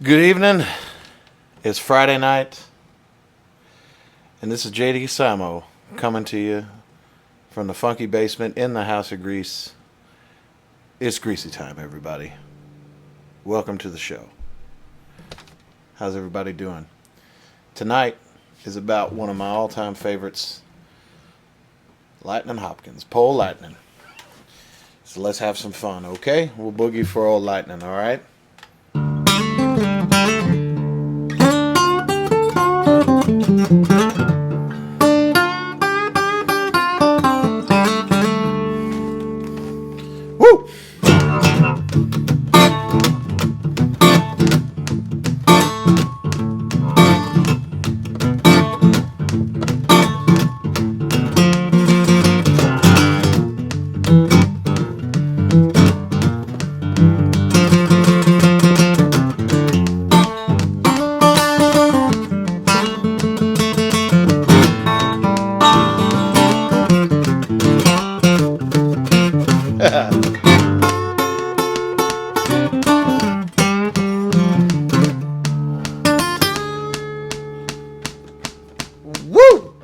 Good evening. It's Friday night, and this is jdsimomusic coming to you from the funky basement in the house of Grease. It's Greasy time, everybody. Welcome to the show. How's everybody doing? Tonight is about one of my all-time favorites, Lightnin Hopkins, Pole Lightnin. So let's have some fun, okay? We'll boogie for old Lightnin, all right? Woo! Woo!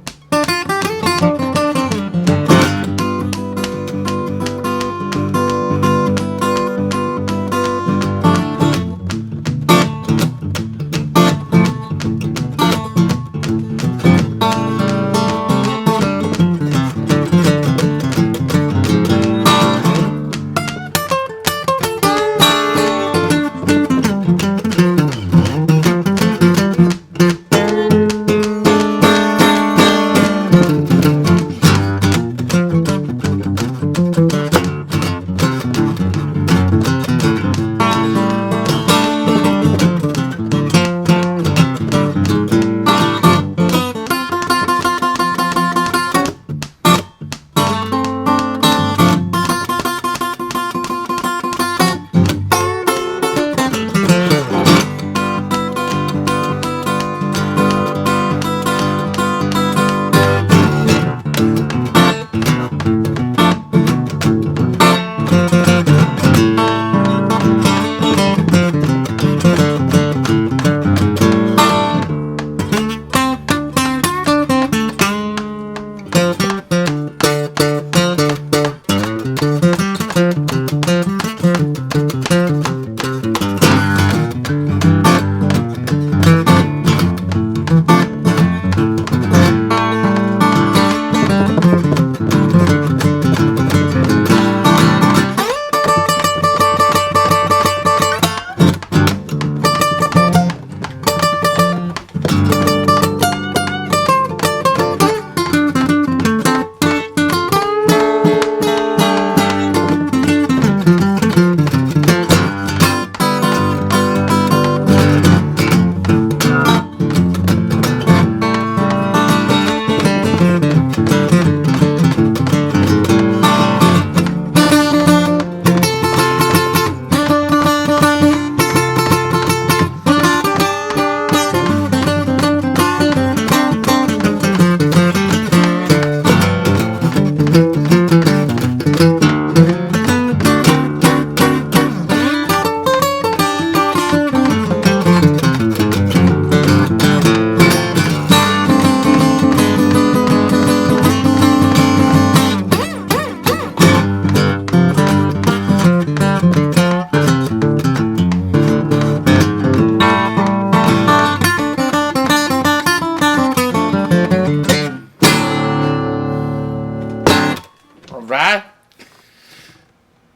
Right?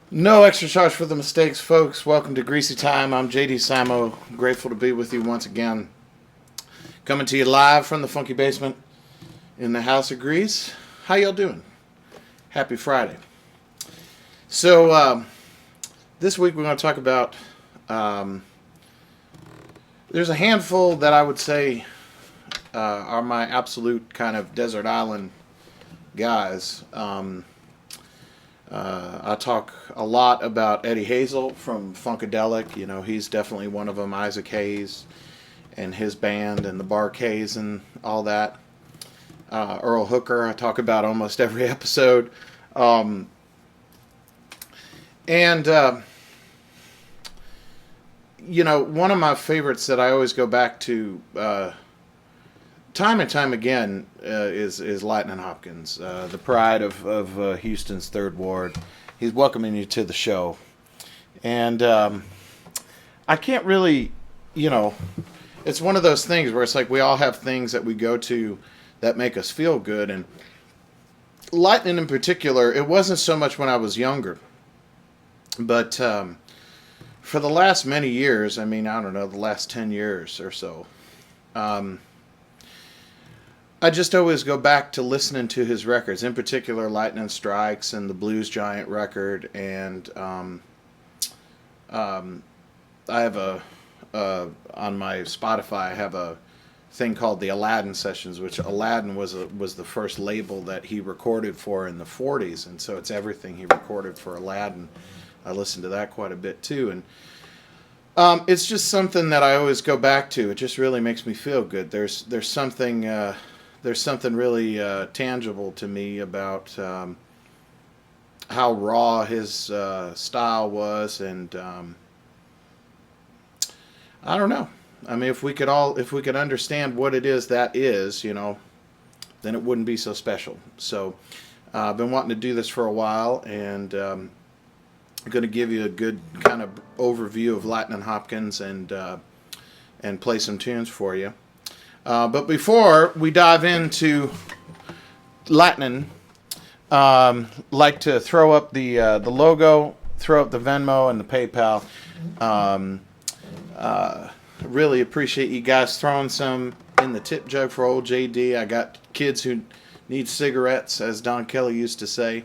No extra charge for the mistakes, folks. Welcome to Greasy Time. I'm JD Simo. Grateful to be with you once again. Coming to you live from the funky basement in the house of Grease. How y'all doing? Happy Friday. So, this week we're going to talk about, there's a handful that I would say are my absolute kind of desert island guys. I talk a lot about Eddie Hazel from Funkadelic. You know, he's definitely one of them. Isaac Hayes and his band and the Bar-Kays and all that. Earl Hooker, I talk about almost every episode. you know, one of my favorites that I always go back to time and time again is Lightnin Hopkins, the pride of Houston's Third Ward. He's welcoming you to the show. And I can't really, you know, it's one of those things where it's like we all have things that we go to that make us feel good. And Lightnin in particular, it wasn't so much when I was younger. But for the last many years, I mean, I don't know, the last 10 years or so, I just always go back to listening to his records, in particular Lightning Strikes and the Blues Giant record. And I have on my Spotify, I have a thing called the Aladdin Sessions, which Aladdin was the first label that he recorded for in the 40s. And so it's everything he recorded for Aladdin. I listened to that quite a bit too. And it's just something that I always go back to. It just really makes me feel good. There's something really tangible to me about how raw his style was, and I don't know. I mean, if we could understand what it is that is, you know, then it wouldn't be so special. So I've been wanting to do this for a while, and I'm going to give you a good kind of overview of Lightnin Hopkins and play some tunes for you. But before we dive into Lightnin, like to throw up the logo, throw up the Venmo and the PayPal. Really appreciate you guys throwing some in the tip jug for old JD. I got kids who need cigarettes, as Don Kelly used to say.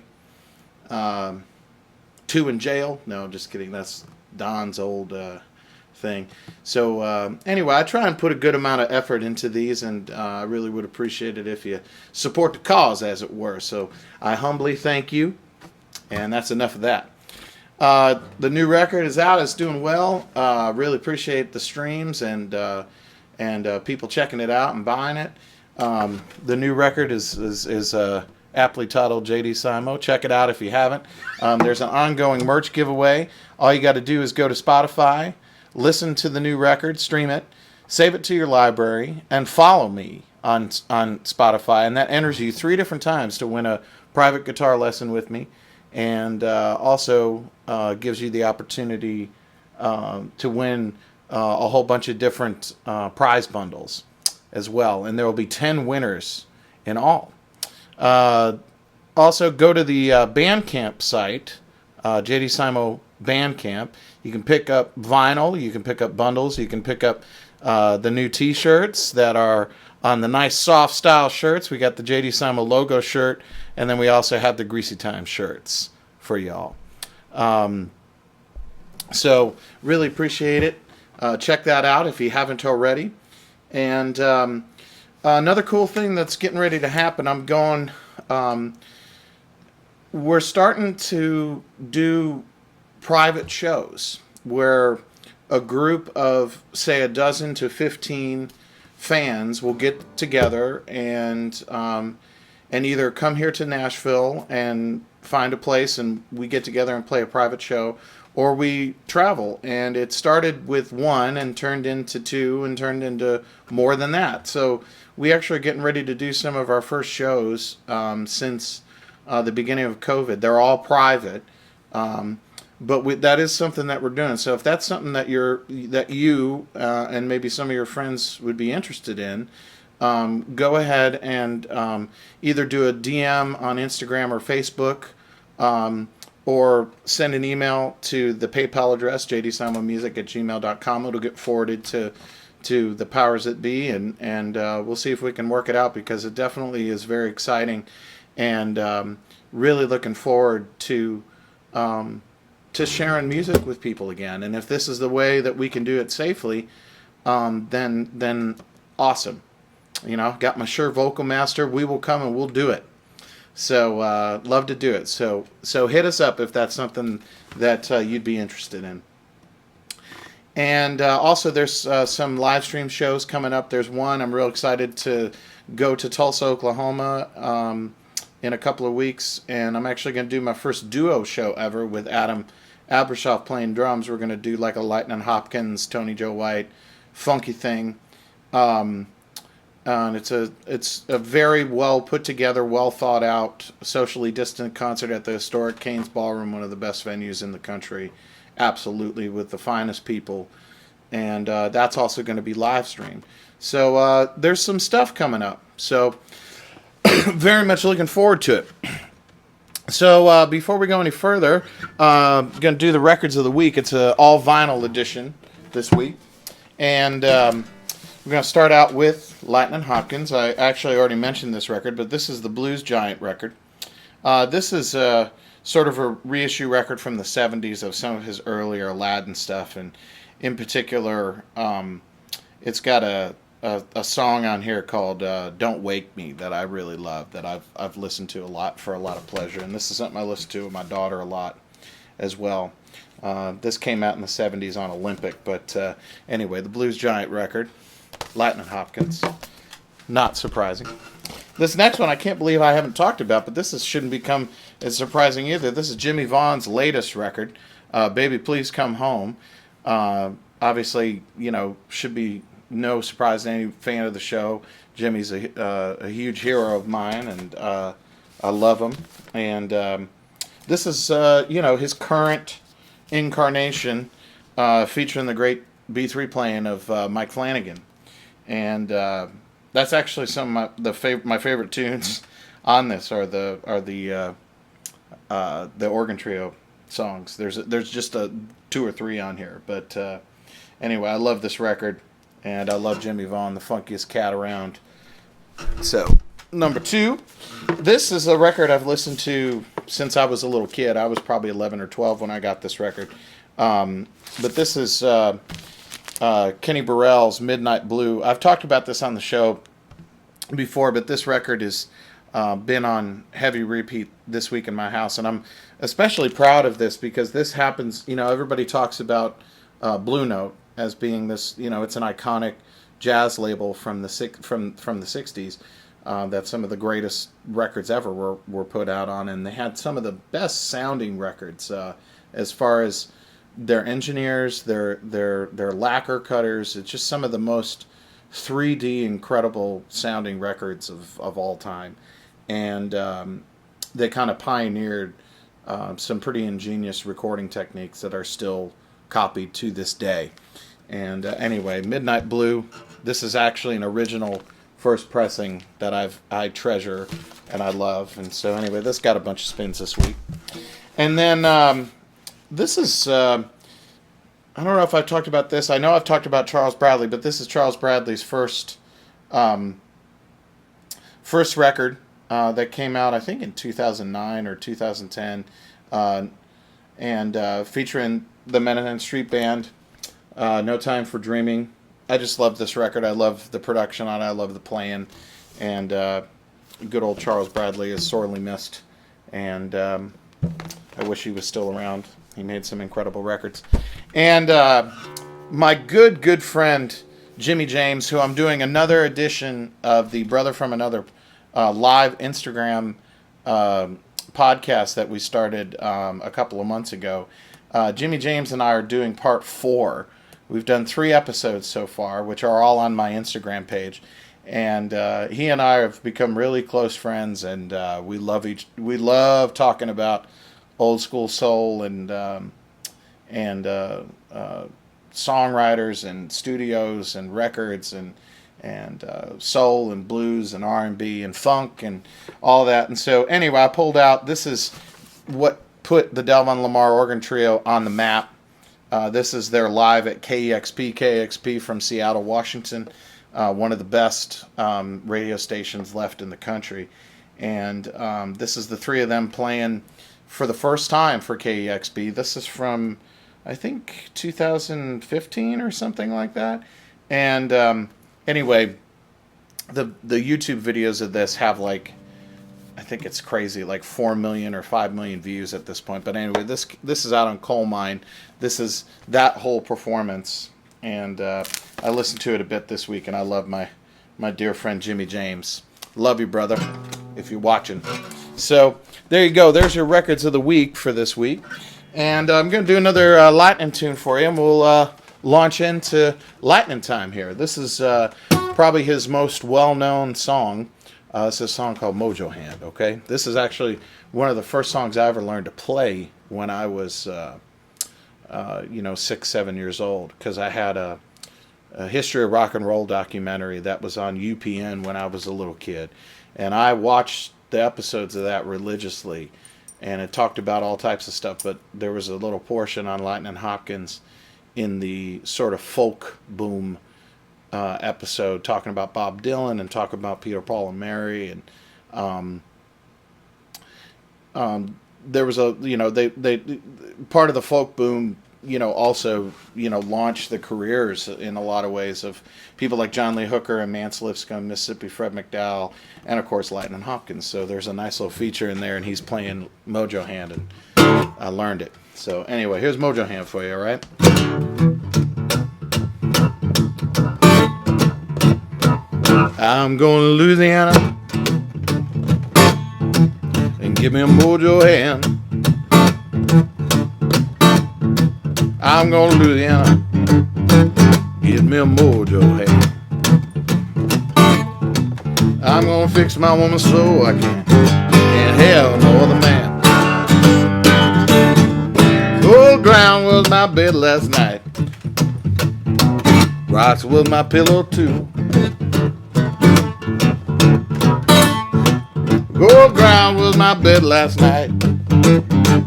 2 in jail. No, just kidding. That's Don's old thing. So anyway, I try and put a good amount of effort into these, and I really would appreciate it if you support the cause, as it were. So I humbly thank you, and that's enough of that. The new record is out. It's doing well. Really appreciate the streams and people checking it out and buying it. The new record is aptly titled JD Simo. Check it out if you haven't. There's an ongoing merch giveaway. All you got to do is go to Spotify, listen to the new record, stream it, save it to your library, and follow me on Spotify. And that enters you 3 different times to win a private guitar lesson with me, and also gives you the opportunity to win a whole bunch of different prize bundles as well. And there will be 10 winners in all. Also, go to the Bandcamp site, JD Simo Bandcamp. You can pick up vinyl, you can pick up bundles, you can pick up the new t-shirts that are on the nice soft style shirts. We got the JD Simo logo shirt, and then we also have the Greasy Time shirts for y'all. So really appreciate it. Check that out if you haven't already. And another cool thing that's getting ready to happen, we're starting to do private shows where a group of, say, a dozen to 15 fans will get together and either come here to Nashville and find a place and we get together and play a private show, or we travel. And it started with 1 and turned into 2 and turned into more than that. So we actually are getting ready to do some of our first shows since the beginning of COVID. They're all private, but that is something that we're doing. So if that's something that you and maybe some of your friends would be interested in, go ahead and either do a DM on Instagram or Facebook, or send an email to the PayPal address, jdsimomusic@gmail.com. It'll get forwarded to the powers that be, and we'll see if we can work it out, because it definitely is very exciting, and really looking forward to sharing music with people again. And if this is the way that we can do it safely, then awesome. You know, got my Shure Vocal Master. We will come and we'll do it. So love to do it. So hit us up if that's something that you'd be interested in. And also there's some live stream shows coming up. There's one I'm real excited to go to Tulsa, Oklahoma in a couple of weeks, and I'm actually going to do my first duo show ever with Adam Abrashoff playing drums, we're going to do like a Lightnin Hopkins, Tony Joe White, funky thing. And it's a very well put together, well thought out, socially distant concert at the historic Cain's Ballroom, one of the best venues in the country, absolutely, with the finest people. And that's also going to be live streamed. So there's some stuff coming up. So very much looking forward to it. So before we go any further, I'm going to do the records of the week. It's an all vinyl edition this week. And we're going to start out with Lightnin Hopkins. I actually already mentioned this record, but this is the Blues Giant record. This is sort of a reissue record from the 70s of some of his earlier Aladdin stuff. And in particular, it's got a song on here called Don't Wake Me that I really love, that I've listened to a lot for a lot of pleasure. And this is something I listen to with my daughter a lot as well. This came out in the 70s on Olympic. But anyway, the Blues Giant record, Lightnin Hopkins. Not surprising. This next one I can't believe I haven't talked about, but this shouldn't become as surprising either. This is Jimmy Vaughn's latest record, Baby Please Come Home. Obviously, should be no surprise to any fan of the show. Jimmy's a huge hero of mine, and I love him. And this is, his current incarnation, featuring the great B3 playing of Mike Flanagan. And that's actually some of my favorite tunes on this are the organ trio songs. There's just two or three on here, but anyway, I love this record, and I love Jimmy Vaughn, the funkiest cat around. So, number 2, this is a record I've listened to since I was a little kid. I was probably 11 or 12 when I got this record, but this is Kenny Burrell's Midnight Blue. I've talked about this on the show before, but this record has been on heavy repeat this week in my house, and I'm especially proud of this because this happens. Everybody talks about Blue Note as being this. It's an iconic jazz label from the 60s. That some of the greatest records ever were put out on, and they had some of the best sounding records as far as their engineers, their lacquer cutters. It's just some of the most 3D incredible sounding records of all time. And they kind of pioneered some pretty ingenious recording techniques that are still copied to this day. And anyway, Midnight Blue, this is actually an original first pressing that I treasure and I love. And so anyway, this got a bunch of spins this week. And then this is, I don't know if I've talked about this. I know I've talked about Charles Bradley, but this is Charles Bradley's first record that came out, I think, in 2009 or 2010, and featuring the Menahan Street Band, No Time for Dreaming. I just love this record. I love the production on it. I love the playing. And good old Charles Bradley is sorely missed. And I wish he was still around. He made some incredible records. And my good friend, Jimmy James, who I'm doing another edition of the Brother from Another live Instagram podcast that we started a couple of months ago. Jimmy James and I are doing part 4. We've done 3 episodes so far, which are all on my Instagram page. And he and I have become really close friends, and we love talking about old school soul and songwriters and studios and records and soul and blues and R&B and funk and all that. And so anyway, I pulled out, this is what put the Delvon Lamar Organ Trio on the map. This is their live at KEXP from Seattle, Washington, one of the best radio stations left in the country. And this is the 3 of them playing for the first time for KEXP. This is from, I think, 2015 or something like that. And anyway, the YouTube videos of this have I think it's crazy, 4 million or 5 million views at this point. But anyway, this is out on Coal Mine. This is that whole performance, and I listened to it a bit this week, and I love my dear friend Jimmy James. Love you, brother, if you're watching. So there you go. There's your records of the week for this week. And I'm going to do another Lightning tune for you, and we'll launch into Lightning time here. This is probably his most well-known song. It's a song called Mojo Hand, okay? This is actually one of the first songs I ever learned to play when I was, 6, 7 years old, because I had a history of rock and roll documentary that was on UPN when I was a little kid. And I watched the episodes of that religiously. And it talked about all types of stuff, but there was a little portion on Lightnin Hopkins in the sort of folk boom episode talking about Bob Dylan and talking about Peter, Paul, and Mary. And there was a, they part of the folk boom, also, launched the careers in a lot of ways of people like John Lee Hooker and Mance Lipscomb, Mississippi Fred McDowell, and of course Lightnin Hopkins. So there's a nice little feature in there, and he's playing Mojo Hand, and I learned it. So anyway, here's Mojo Hand for you, all right? I'm going to Louisiana and give me a Mojo Hand. I'm going to Louisiana, get me a Mojo Hand. I'm going to fix my woman so I can't have no other man. Cold ground was my bed last night, rocks was my pillow too. Cold ground was my bed last night,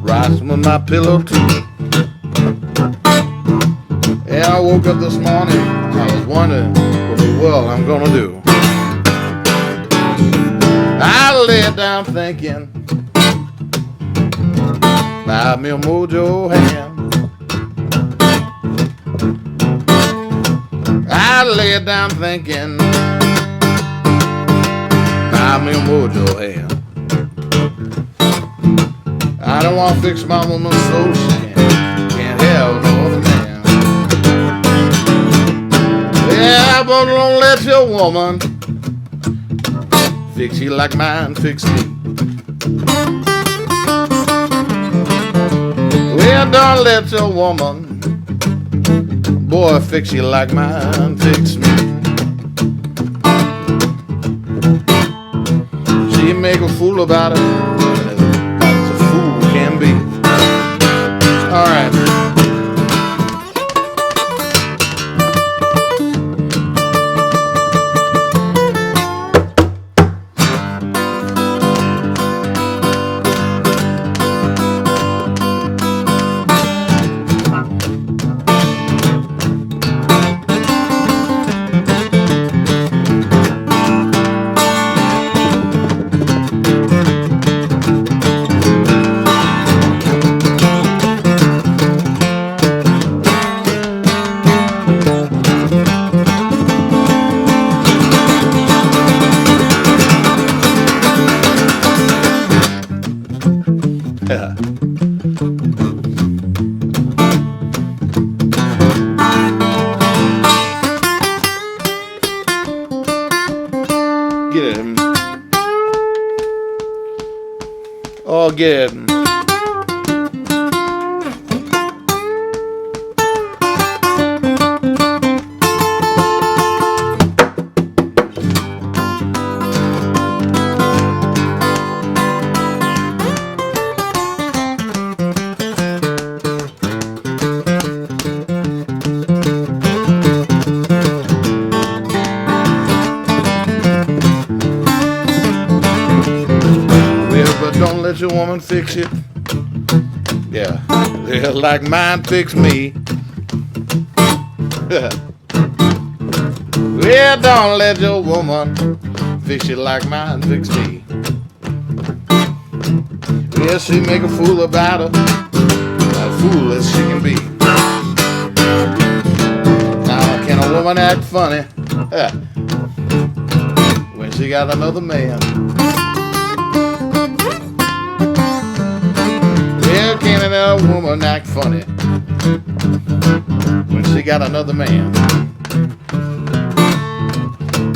rocks was my pillow too. And I woke up this morning, I was wondering what the world I'm gonna do. I lay down thinking about me a Mojo Hand. I lay down thinking about me a Mojo Hand. I don't want to fix my woman so she can't have no other man. Yeah, but don't let your woman fix you like mine fix me. Well, don't let your woman, boy, fix you like mine fix me. She make a fool about it, as a fool can be. All right. Yeah. Get him. Oh, get him. Don't let your woman fix it. Yeah, yeah, like mine fix me. Well, don't let your woman fix it like mine fix me. Yeah, she make a fool about her, a fool as she can be. Now, can a woman act funny when she got another man? Can a woman act funny when she got another man?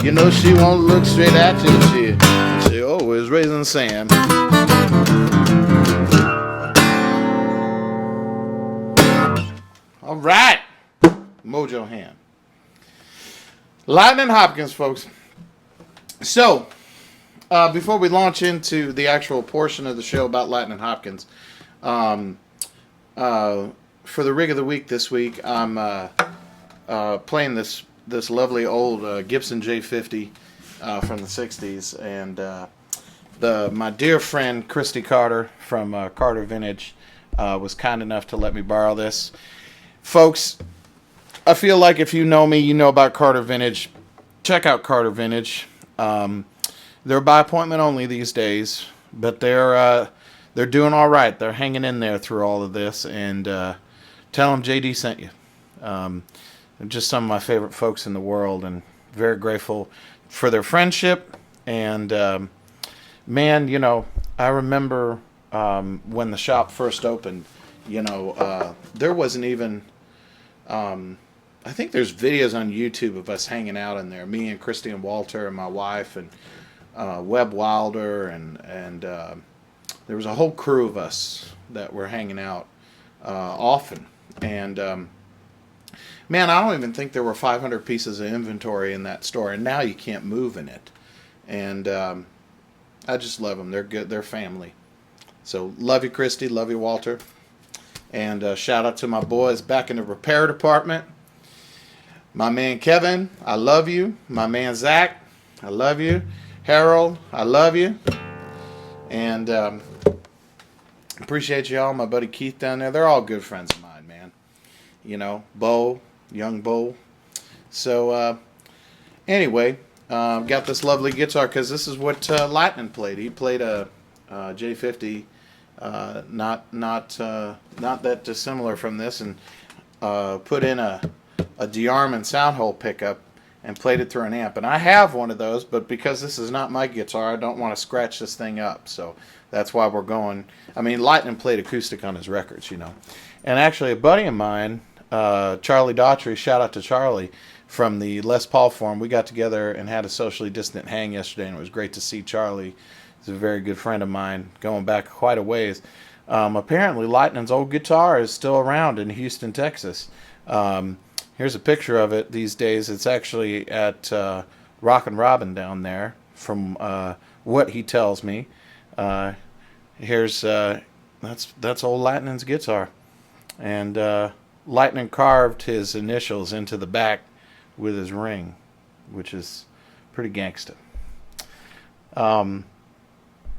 You know she won't look straight at you. She always raising sand. right. Mojo Hand. Lightnin Hopkins, folks. So, before we launch into the actual portion of the show about Lightnin Hopkins, for the rig of the week this week, I'm playing this lovely old Gibson J50 from the 60s, and my dear friend Christy Carter from Carter Vintage was kind enough to let me borrow this. Folks, I feel like if you know me, you know about Carter Vintage. Check out Carter Vintage. They're by appointment only these days, but they're doing all right. They're hanging in there through all of this, and tell them JD sent you. They're just some of my favorite folks in the world, and very grateful for their friendship. And man, you know, I remember when the shop first opened, you know, there wasn't even, I think there's videos on YouTube of us hanging out in there, me and Christy and Walter and my wife and Webb Wilder, and there was a whole crew of us that were hanging out often. And man, I don't even think there were 500 pieces of inventory in that store, and now you can't move in it. And I just love them. They're good. They're family. So love you, Christy. Love you, Walter. And shout out to my boys back in the repair department. My man Kevin, I love you. My man Zach, I love you. Harold, I love you. And appreciate you all. My buddy Keith down there. They're all good friends of mine, man. You know, Bo, young Bo. So anyway, got this lovely guitar because this is what Lightnin played. He played a J50, not that dissimilar from this, and put in a DeArmond sound hole pickup and played it through an amp. And I have one of those, but because this is not my guitar, I don't want to scratch this thing up. So that's why we're going. I mean, Lightnin played acoustic on his records, you know. And actually, a buddy of mine, Charlie Daughtry, shout out to Charlie, from the Les Paul Forum, we got together and had a socially distant hang yesterday, and it was great to see Charlie. He's a very good friend of mine, going back quite a ways. Apparently, Lightnin's old guitar is still around in Houston, Texas. Here's a picture of it these days. It's actually at Rockin' Robin down there, from what he tells me. Here's that's old Lightnin's guitar, and Lightnin carved his initials into the back with his ring, which is pretty gangsta.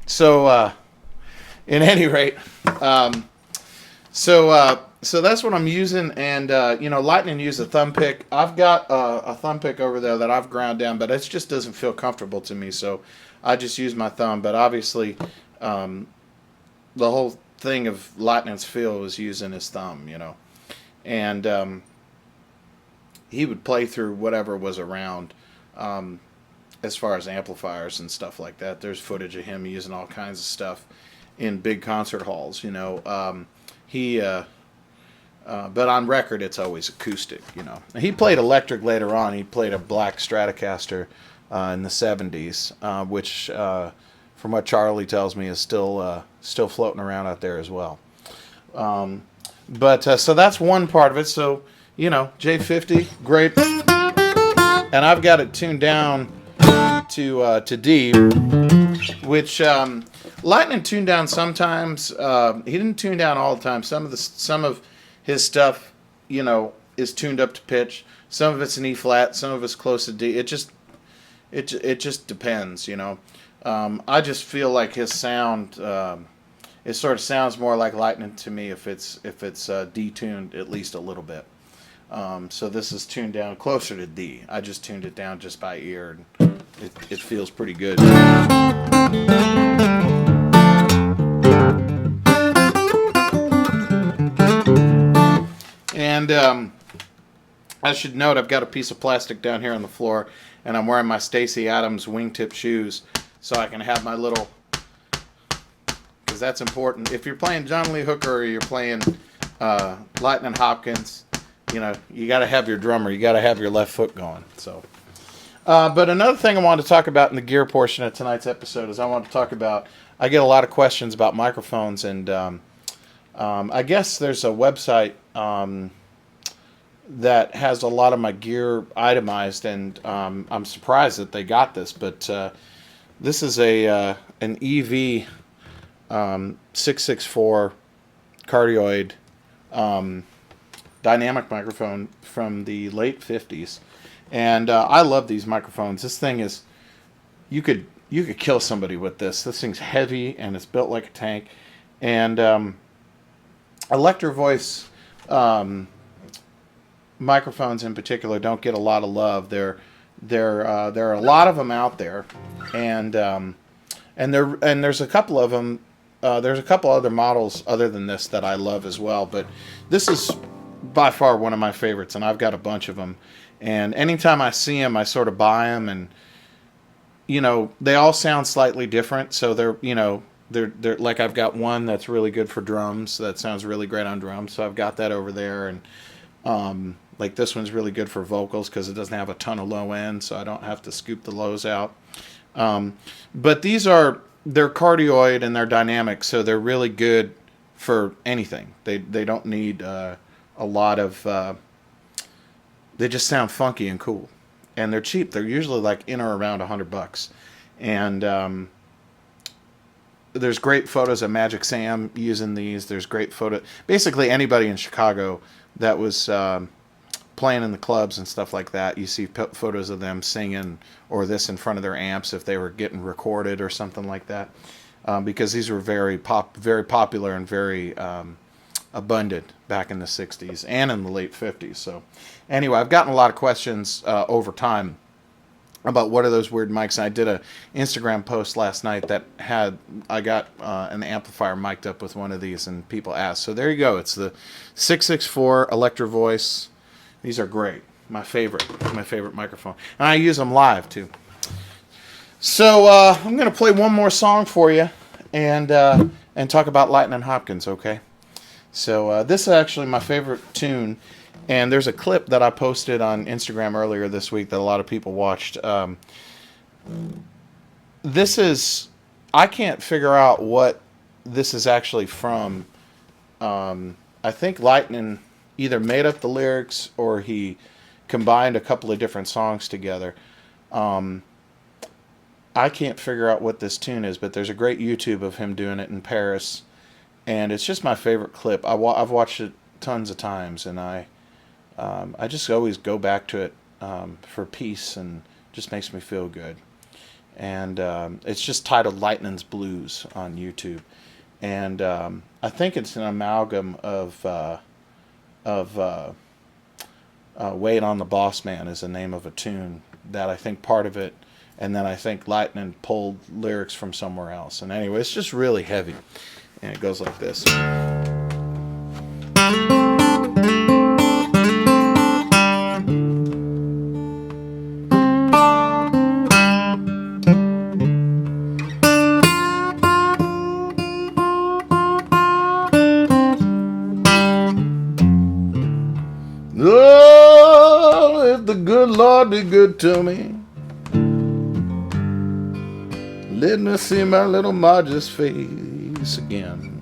So in any rate, so that's what I'm using, and you know, Lightnin used a thumb pick. I've got a thumb pick over there that I've ground down, but it just doesn't feel comfortable to me, so I just use my thumb. But obviously, the whole thing of Lightnin's feel was using his thumb, you know, and he would play through whatever was around. As far as amplifiers and stuff like that, there's footage of him using all kinds of stuff in big concert halls, you know. But on record, it's always acoustic, you know. He played electric later on. He played a black Stratocaster in the 70s, which, from what Charlie tells me, is still floating around out there as well. So that's one part of it. So, you know, J50, great. And I've got it tuned down to D, which Lightnin tuned down sometimes. He didn't tune down all the time. Some of his stuff, you know, is tuned up to pitch. Some of it's an E flat. Some of it's close to D. It just depends, you know. I just feel like his sound, it sort of sounds more like Lightnin to me if it's detuned at least a little bit. So this is tuned down closer to D. I just tuned it down just by ear, and it feels pretty good. And I should note, I've got a piece of plastic down here on the floor, and I'm wearing my Stacey Adams wingtip shoes so I can have my little, because that's important. If you're playing John Lee Hooker or you're playing Lightnin Hopkins, you know, you got to have your drummer. You got to have your left foot going. So, but another thing I wanted to talk about in the gear portion of tonight's episode is I want to talk about, I get a lot of questions about microphones, and I guess there's a website, that has a lot of my gear itemized, and I'm surprised that they got this. But this is an EV 664 cardioid dynamic microphone from the late 50s, and I love these microphones. This thing is, you could kill somebody with this. This thing's heavy and it's built like a tank. And Electro Voice microphones in particular don't get a lot of love. There are a lot of them out there, and there's a couple of them. There's a couple other models other than this that I love as well, but this is by far one of my favorites, and I've got a bunch of them. And anytime I see them, I sort of buy them, and they all sound slightly different. So they're like, I've got one that's really good for drums. That sounds really great on drums. So I've got that over there, and like this one's really good for vocals because it doesn't have a ton of low end, so I don't have to scoop the lows out. But they're cardioid and they're dynamic, so they're really good for anything. They don't need a lot of. They just sound funky and cool, and they're cheap. They're usually like in or around $100, and there's great photos of Magic Sam using these. There's great photo. Basically, anybody in Chicago that was playing in the clubs and stuff like that, you see photos of them singing or this in front of their amps if they were getting recorded or something like that, because these were very popular and very abundant back in the 60s and in the late 50s. So anyway, I've gotten a lot of questions over time about what are those weird mics. And I did a Instagram post last night that I got an amplifier mic'd up with one of these, and people asked. So there you go. It's the 664 Electro Voice. These are great. My favorite microphone. And I use them live too. So I'm going to play one more song for you and talk about Lightnin Hopkins, okay? So this is actually my favorite tune. And there's a clip that I posted on Instagram earlier this week that a lot of people watched. I can't figure out what this is actually from. I think Lightnin either made up the lyrics or he combined a couple of different songs together. I can't figure out what this tune is, but there's a great YouTube of him doing it in Paris. And it's just my favorite clip. I've watched it tons of times, and I just always go back to it for peace, and just makes me feel good. And it's just titled Lightnin's Blues on YouTube. And I think it's an amalgam of Wait on the Boss Man is the name of a tune that I think part of it, and then I think Lightnin pulled lyrics from somewhere else. And anyway, it's just really heavy. And it goes like this. Oh, if the good Lord be good to me, let me see my little Marge's face again.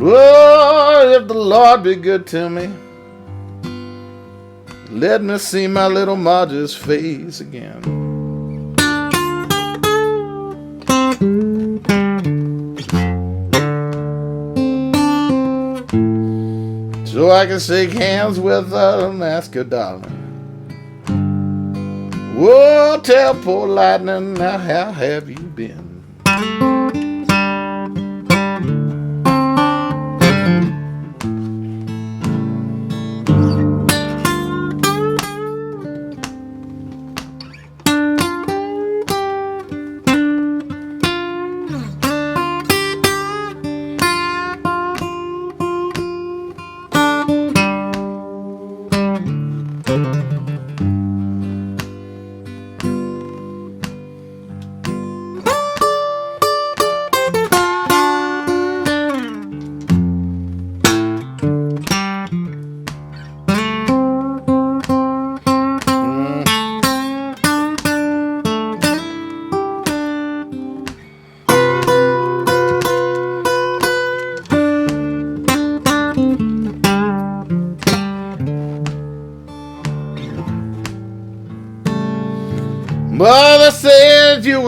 Oh, if the Lord be good to me, let me see my little Marge's face again. So I can shake hands with her and ask her, darling, whoa, tell poor Lightnin, now how have you been?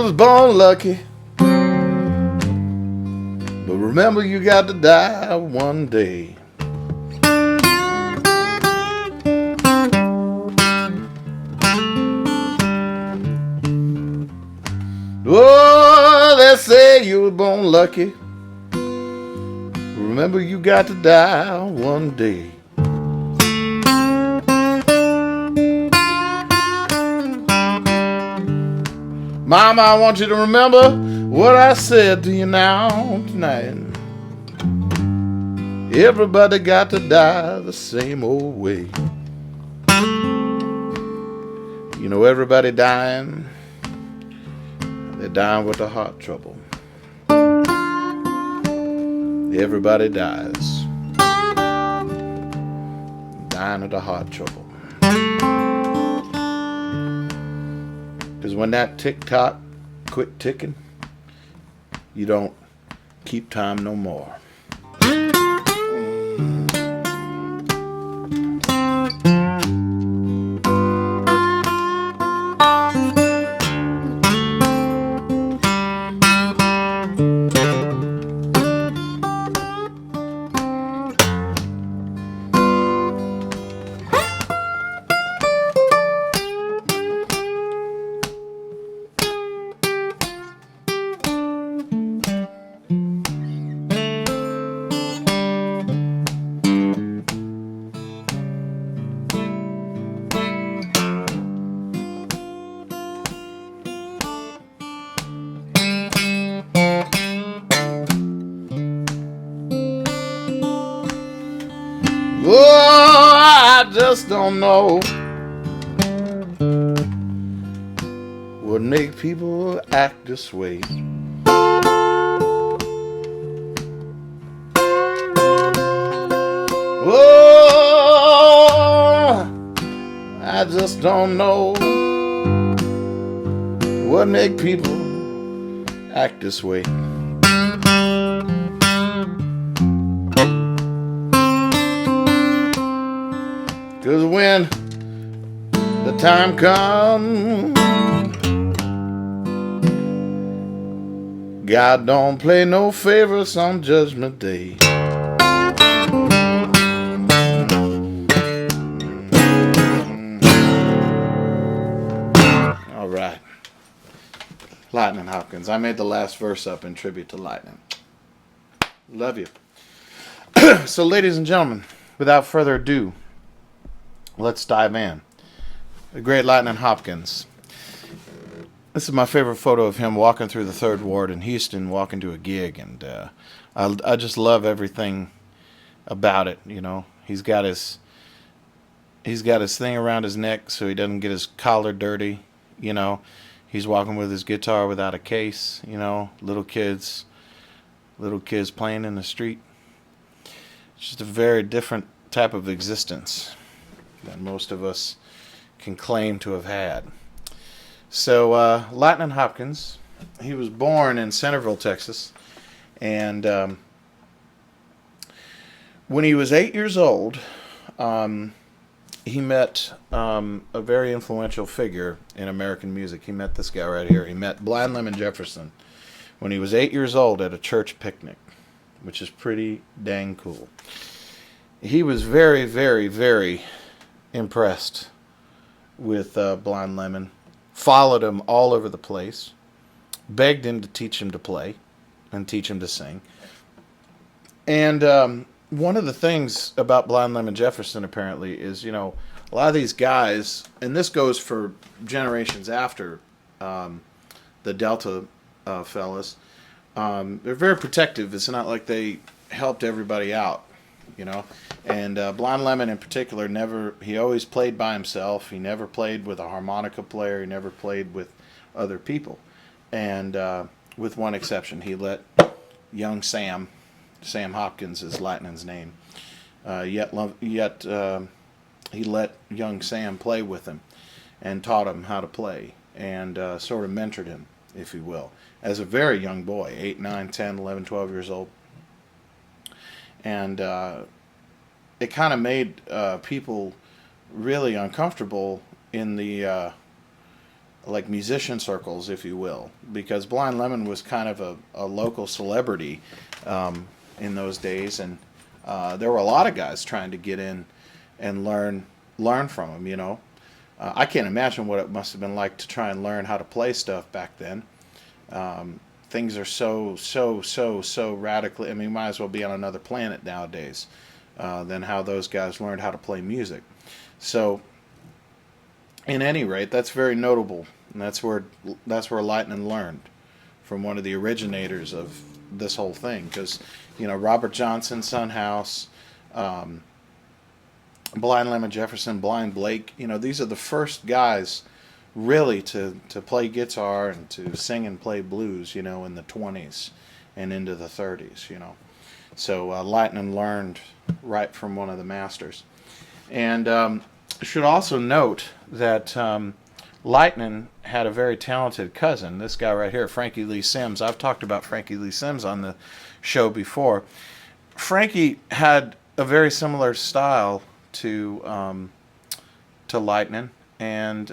was born lucky, but remember you got to die one day. Oh, they say you were born lucky. Remember you got to die one day. Mama, I want you to remember what I said to you now tonight. Everybody got to die the same old way. You know, everybody dying, they're dying with the heart trouble. Everybody dies, dying of the heart trouble. Because when that tick-tock quit ticking, you don't keep time no more. Oh, I just don't know what make people act this way. Oh, I just don't know what make people act this way. Cause when the time comes, God don't play no favorites on Judgment Day. All right. Lightning Hopkins. I made the last verse up in tribute to Lightning. Love you. So, ladies and gentlemen, without further ado, let's dive in. The great Lightnin Hopkins. This is my favorite photo of him walking through the 3rd Ward in Houston, walking to a gig, and I just love everything about it. You know, he's got his thing around his neck so he doesn't get his collar dirty. You know, he's walking with his guitar without a case. You know, little kids playing in the street. It's just a very different type of existence that most of us can claim to have had. So, Lightnin Hopkins, he was born in Centerville, Texas, and when he was 8 years old, he met a very influential figure in American music. He met this guy right here. He met Blind Lemon Jefferson when he was 8 years old at a church picnic, which is pretty dang cool. He was very, very, very impressed with Blind Lemon, followed him all over the place, begged him to teach him to play and teach him to sing. And one of the things about Blind Lemon Jefferson apparently is, you know, a lot of these guys, and this goes for generations after the Delta fellas, they're very protective. It's not like they helped everybody out, you know. And Blind Lemon in particular, he always played by himself. He never played with a harmonica player. He never played with other people. And with one exception, he let young Sam Hopkins is Lightnin's name, yet he let young Sam play with him and taught him how to play and sort of mentored him, if you will, as a very young boy, 8, 9, 10, 11, 12 years old. And it kind of made people really uncomfortable in the like musician circles, if you will, because Blind Lemon was kind of a local celebrity in those days, and there were a lot of guys trying to get in and learn from him. I can't imagine what it must have been like to try and learn how to play stuff back then. Things are so radically. I mean, might as well be on another planet nowadays than how those guys learned how to play music. So, in any rate, that's very notable, and that's where Lightnin learned from one of the originators of this whole thing. Because Robert Johnson, Son House, Blind Lemon Jefferson, Blind Blake. These are the first guys really to play guitar and to sing and play blues. In the 20s and into the 30s. So Lightnin learned right from one of the masters. And should also note that Lightnin had a very talented cousin. This guy right here, Frankie Lee Sims. I've talked about Frankie Lee Sims on the show before. Frankie had a very similar style to Lightnin, and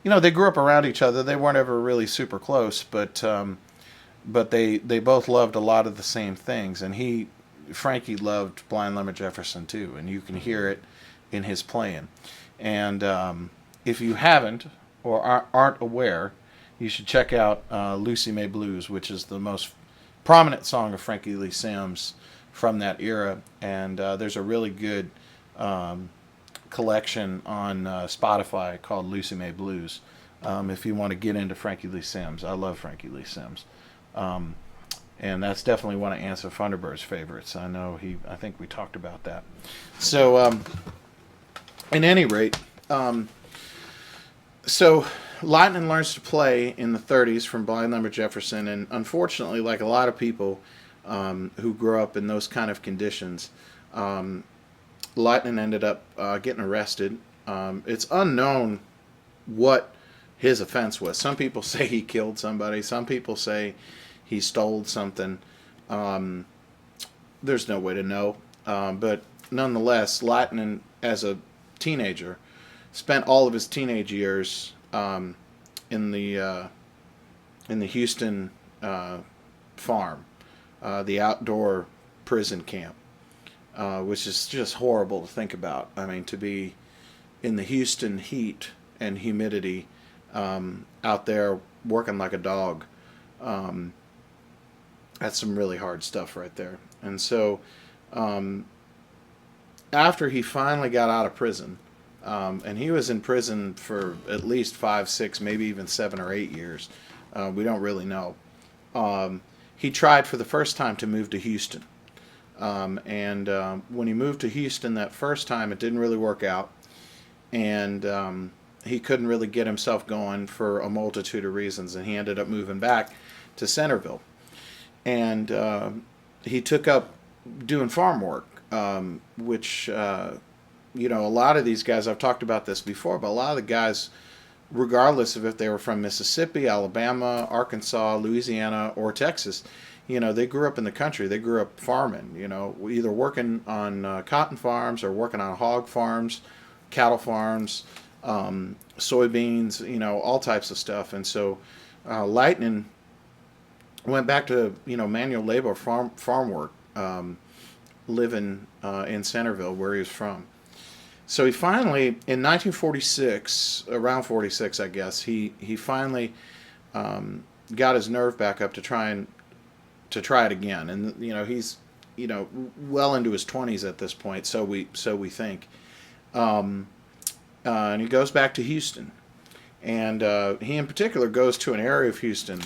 they grew up around each other. They weren't ever really super close, but they both loved a lot of the same things. And Frankie loved Blind Lemon Jefferson too, and you can hear it in his playing. And if you haven't or aren't aware, you should check out Lucy May Blues, which is the most prominent song of Frankie Lee Sims from that era. And there's a really good collection on Spotify called Lucy May Blues if you want to get into Frankie Lee Sims. I love Frankie Lee Sims. And that's definitely one of Anson Funderburg's favorites. I think we talked about that. So, at any rate, so Lightnin learns to play in the 30s from Blind Lemon Jefferson, and unfortunately, like a lot of people who grow up in those kind of conditions, Lightnin ended up getting arrested. It's unknown what his offense was. Some people say he killed somebody. Some people say he stole something. There's no way to know. But nonetheless, Lightnin, as a teenager, spent all of his teenage years in the Houston farm, the outdoor prison camp, which is just horrible to think about. I mean, to be in the Houston heat and humidity, out there working like a dog, that's some really hard stuff right there. And so after he finally got out of prison, and he was in prison for at least 5, 6, maybe even 7 or 8 years. We don't really know. He tried for the first time to move to Houston. And when he moved to Houston that first time, it didn't really work out. And he couldn't really get himself going for a multitude of reasons. And he ended up moving back to Centerville. And he took up doing farm work, which... a lot of these guys, I've talked about this before, but a lot of the guys, regardless of if they were from Mississippi, Alabama, Arkansas, Louisiana, or Texas, they grew up in the country. They grew up farming, either working on cotton farms or working on hog farms, cattle farms, soybeans, all types of stuff. And so Lightnin went back to, manual labor farm work, living in Centerville, where he was from. So he finally, in 1946, around 46, I guess, he finally got his nerve back up to try it again. And he's well into his 20s at this point, so we think. And he goes back to Houston, and he in particular goes to an area of Houston.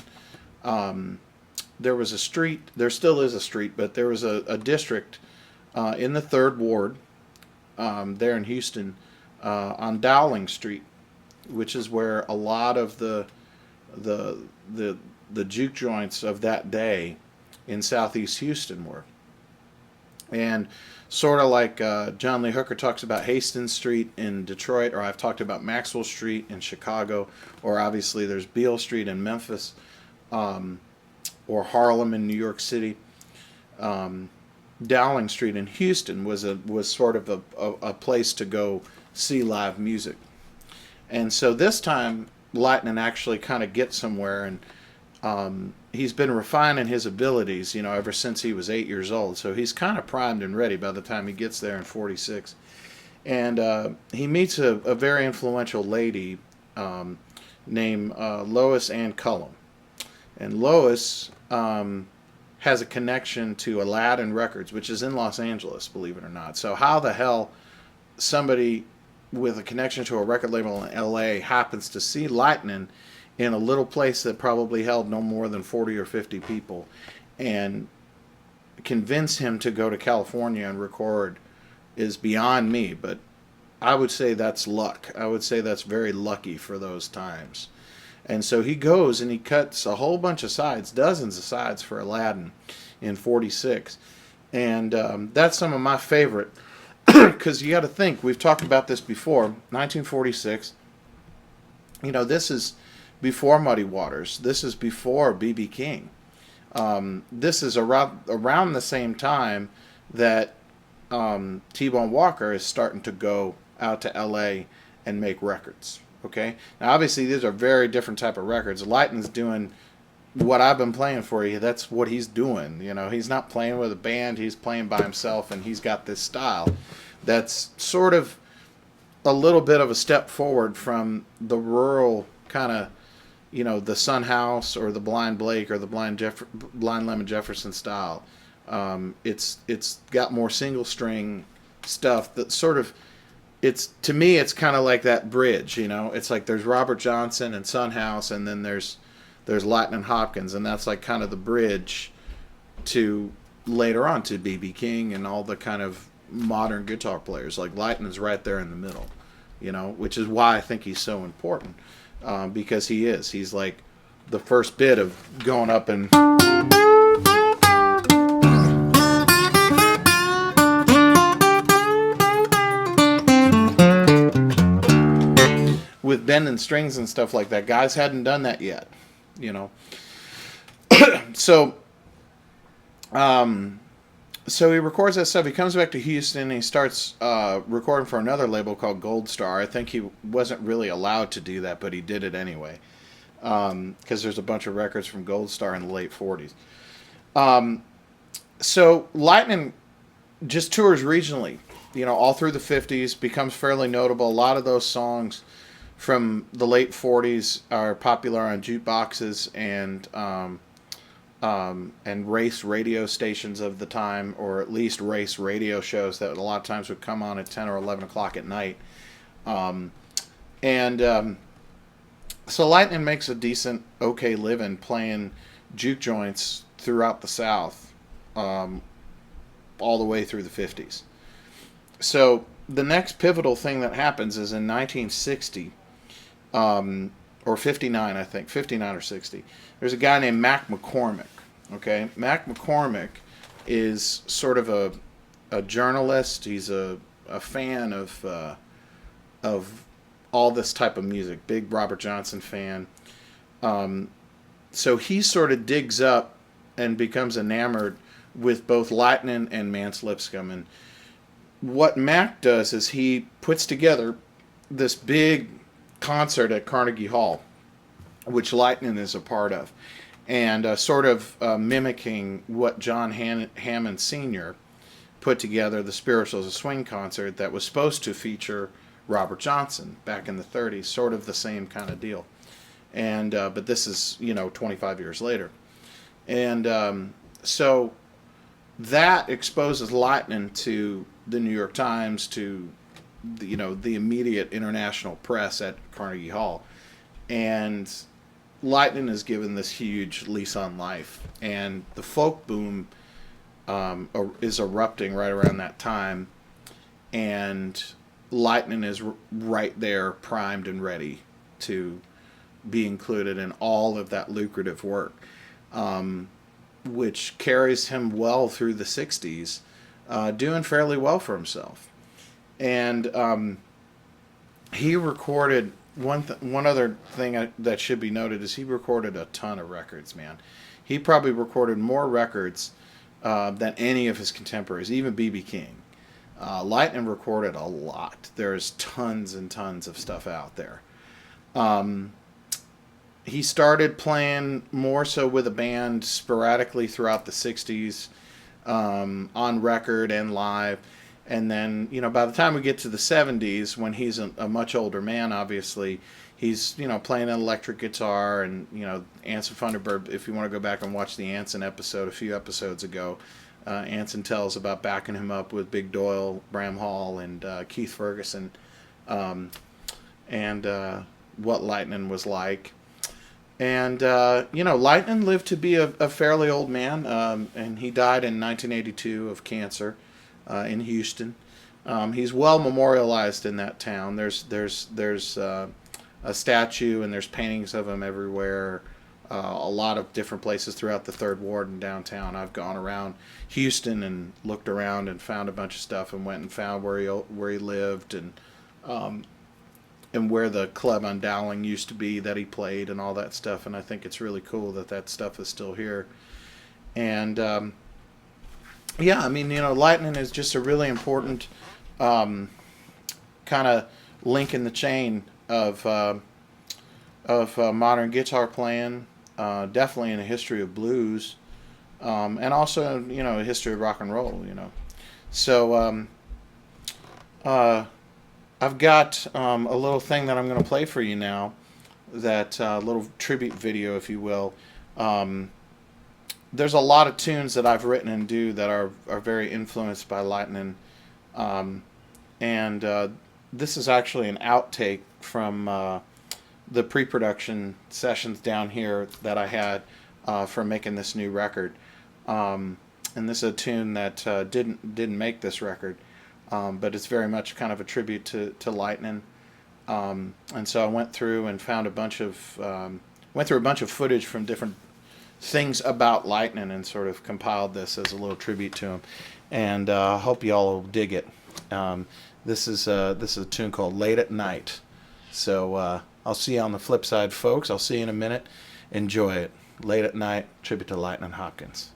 There was a street, there still is a street, but there was a district in the 3rd Ward. There in Houston, on Dowling Street, which is where a lot of the juke joints of that day in Southeast Houston were. And sort of like John Lee Hooker talks about Hastings Street in Detroit, or I've talked about Maxwell Street in Chicago, or obviously there's Beale Street in Memphis, or Harlem in New York City. Dowling Street in Houston was sort of a place to go see live music. And so this time Lightnin actually kind of get somewhere, and he's been refining his abilities, ever since he was 8 years old. So he's kind of primed and ready by the time he gets there in 46. And he meets a very influential lady named Lois Ann Cullum. And Lois has a connection to Aladdin Records, which is in Los Angeles, believe it or not. So how the hell somebody with a connection to a record label in LA happens to see Lightnin in a little place that probably held no more than 40 or 50 people and convince him to go to California and record is beyond me, but I would say that's luck. I would say that's very lucky for those times. And so he goes and he cuts a whole bunch of sides, dozens of sides for Aladdin in 46. And that's some of my favorite, because you got to think, we've talked about this before, 1946. This is before Muddy Waters. This is before B.B. King. This is around the same time that T-Bone Walker is starting to go out to L.A. and make records. Okay? Now, obviously, these are very different type of records. Lightnin's doing what I've been playing for you. That's what he's doing. He's not playing with a band. He's playing by himself, and he's got this style that's sort of a little bit of a step forward from the rural kind of, the Sun House or the Blind Blake or the Blind Lemon Jefferson style. It's got more single string stuff that sort of, to me it's kind of like that bridge. It's like there's Robert Johnson and Sun House, and then there's Lightnin Hopkins, and that's like kind of the bridge to later on to B.B. King and all the kind of modern guitar players. Like Lightnin's right there in the middle, which is why I think he's so important, because he's like the first bit of going up and with bending strings and stuff like that. Guys hadn't done that yet, So, so he records that stuff. He comes back to Houston and he starts recording for another label called Gold Star. I think he wasn't really allowed to do that, but he did it anyway, because there's a bunch of records from Gold Star in the late 40s. So Lightnin just tours regionally, all through the 50s, becomes fairly notable. A lot of those songs from the late 40s are popular on jukeboxes and race radio stations of the time, or at least race radio shows that a lot of times would come on at 10 or 11 o'clock at night. So Lightnin makes a decent, okay living playing juke joints throughout the South, all the way through the 50s. So the next pivotal thing that happens is in 1960, or 59, I think, 59 or 60. There's a guy named Mac McCormick. Okay, Mac McCormick is sort of a journalist. He's a fan of all this type of music. Big Robert Johnson fan. So he sort of digs up and becomes enamored with both Lightnin and Mance Lipscomb. And what Mac does is he puts together this big concert at Carnegie Hall, which Lightnin is a part of, and sort of mimicking what John Hammond Sr. put together, the Spirituals of Swing concert that was supposed to feature Robert Johnson back in the 30s, sort of the same kind of deal. And but this is 25 years later, and so that exposes Lightnin to the New York Times, to the immediate international press at Carnegie Hall, and Lightnin is given this huge lease on life, and the folk boom is erupting right around that time, and Lightnin is right there, primed and ready to be included in all of that lucrative work, which carries him well through the 60s, doing fairly well for himself. And he recorded one other thing that should be noted is he recorded a ton of records, man. He probably recorded more records than any of his contemporaries, even B.B. King. Lightnin recorded a lot. There's tons and tons of stuff out there. he started playing more so with a band sporadically throughout the 60s, on record and live. And then, by the time we get to the 70s, when he's a much older man, obviously, he's, playing an electric guitar. And, Anson Thunderbird, if you want to go back and watch the Anson episode a few episodes ago, Anson tells about backing him up with Big Doyle, Bram Hall, and Keith Ferguson, and what Lightnin was like. And, Lightnin lived to be a fairly old man, and he died in 1982 of cancer in Houston. He's well memorialized in that town. There's a statue, and there's paintings of him everywhere. A lot of different places throughout the Third Ward and downtown. I've gone around Houston and looked around and found a bunch of stuff, and went and found where he lived, and where the club on Dowling used to be that he played, and all that stuff. And I think it's really cool that stuff is still here. And yeah, I mean, Lightnin is just a really important kind of link in the chain of modern guitar playing, definitely in a history of blues, and also, a history of rock and roll, So I've got a little thing that I'm going to play for you now, that little tribute video, if you will. There's a lot of tunes that I've written and do that are very influenced by Lightnin, and this is actually an outtake from the pre-production sessions down here that I had for making this new record. And this is a tune that didn't make this record, but it's very much kind of a tribute to Lightnin. And so I went through and found a bunch of footage from different things about Lightnin and sort of compiled this as a little tribute to him. And I hope y'all will dig it. This is a tune called "Late at Night." So I'll see you on the flip side, folks. I'll see you in a minute. Enjoy it. "Late at Night," tribute to Lightnin Hopkins.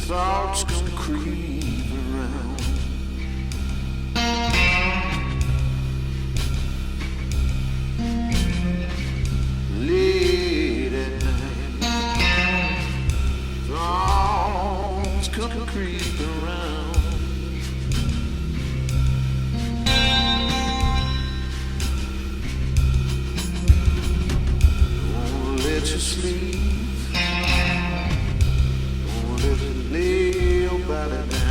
Thoughts come creep around. Late at night, thoughts come creep around. Won't let you sleep. Lay your body down.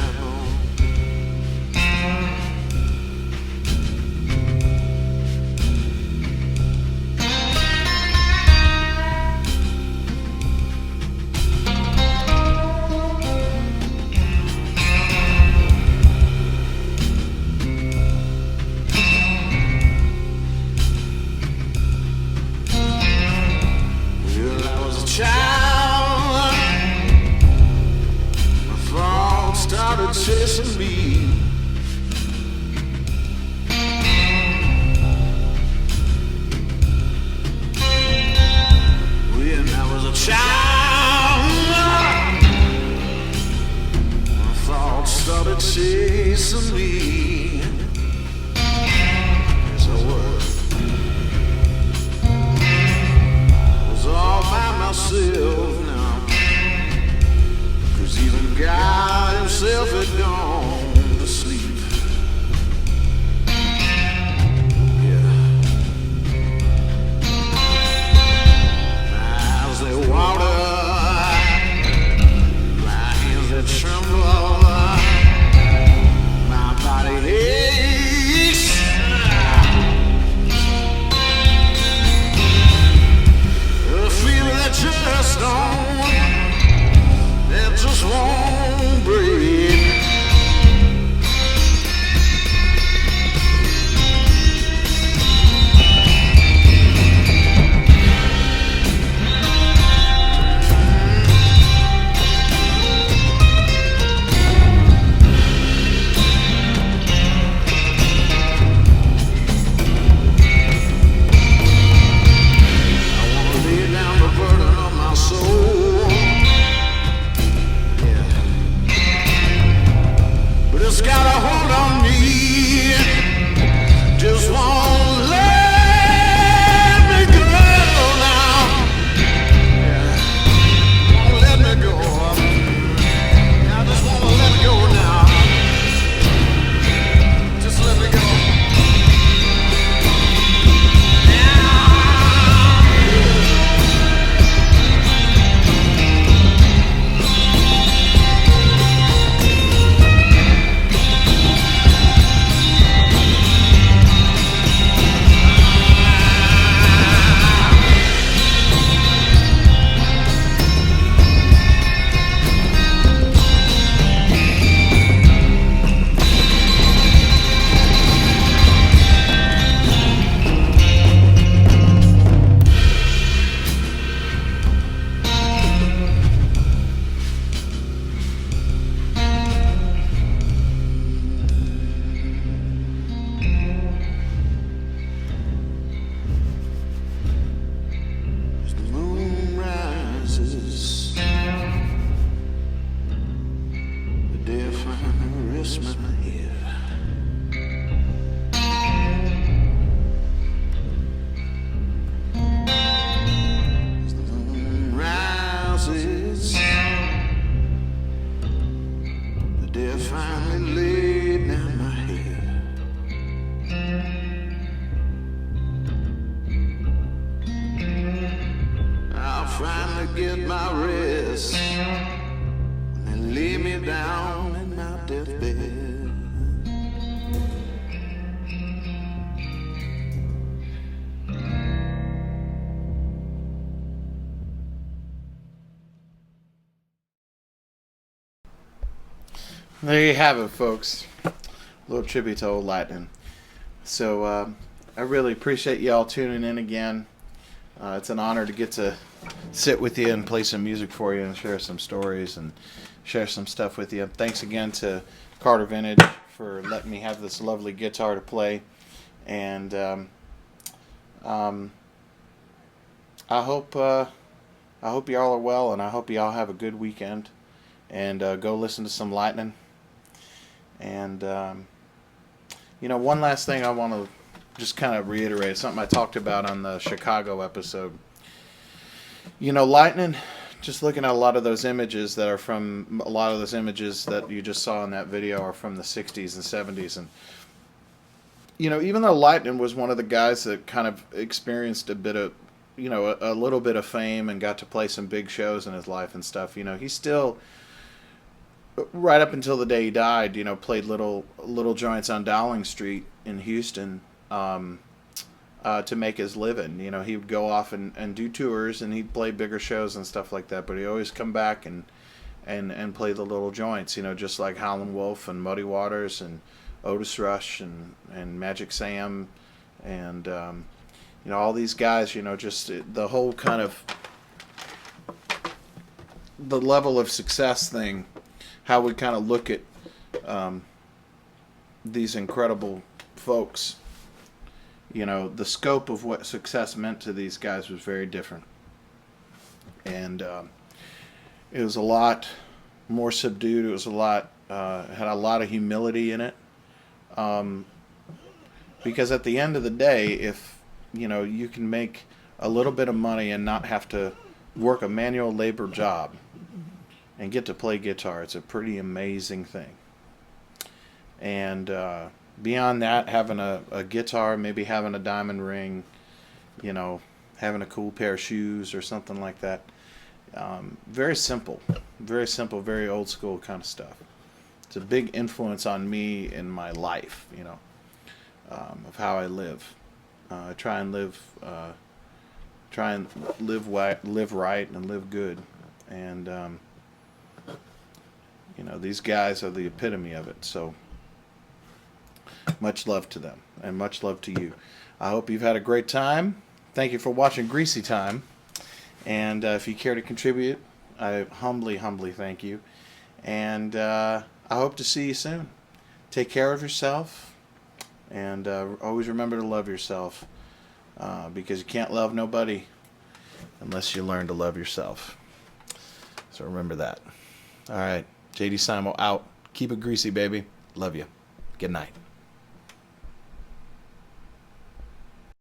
Well, I was a child. Started chasing me. When I was a child, my thoughts started chasing me. Yes, I was all by myself now. Even God himself had gone to sleep. Yeah. My eyes they water, my hands they tremble, my body aches. finally laid down my head. I'll finally get my rest and lay me down in my deathbed. There you have it, folks. A little tribute to old Lightning. So I really appreciate y'all tuning in again. It's an honor to get to sit with you and play some music for you and share some stories and share some stuff with you. Thanks again to Carter Vintage for letting me have this lovely guitar to play. And I hope y'all are well, and I hope y'all have a good weekend. And go listen to some Lightning. And one last thing I want to just kind of reiterate, something I talked about on the Chicago episode. Lightning, just looking at a lot of those images that you just saw in that video are from the 60s and 70s. And, even though Lightning was one of the guys that kind of experienced a bit of, a little bit of fame and got to play some big shows in his life and stuff, he still, right up until the day he died, played little joints on Dowling Street in Houston to make his living. He would go off and do tours, and he'd play bigger shows and stuff like that, but he'd always come back and play the little joints, just like Howlin' Wolf and Muddy Waters and Otis Rush and Magic Sam and all these guys, just the whole kind of the level of success thing, how we kind of look at these incredible folks. The scope of what success meant to these guys was very different. And it was a lot more subdued. It was had a lot of humility in it. Because at the end of the day, if you can make a little bit of money and not have to work a manual labor job and get to play guitar, it's a pretty amazing thing. And beyond that, having a guitar, maybe having a diamond ring, having a cool pair of shoes or something like that. Very simple, very old school kind of stuff. It's a big influence on me in my life, of how I live. I try and live right and live good. And these guys are the epitome of it. So much love to them and much love to you. I hope you've had a great time. Thank you for watching Greasy Time. And if you care to contribute, I humbly thank you. And I hope to see you soon. Take care of yourself. And always remember to love yourself. Because you can't love nobody unless you learn to love yourself. So remember that. All right. JD Simo out. Keep it greasy, baby. Love you. Good night.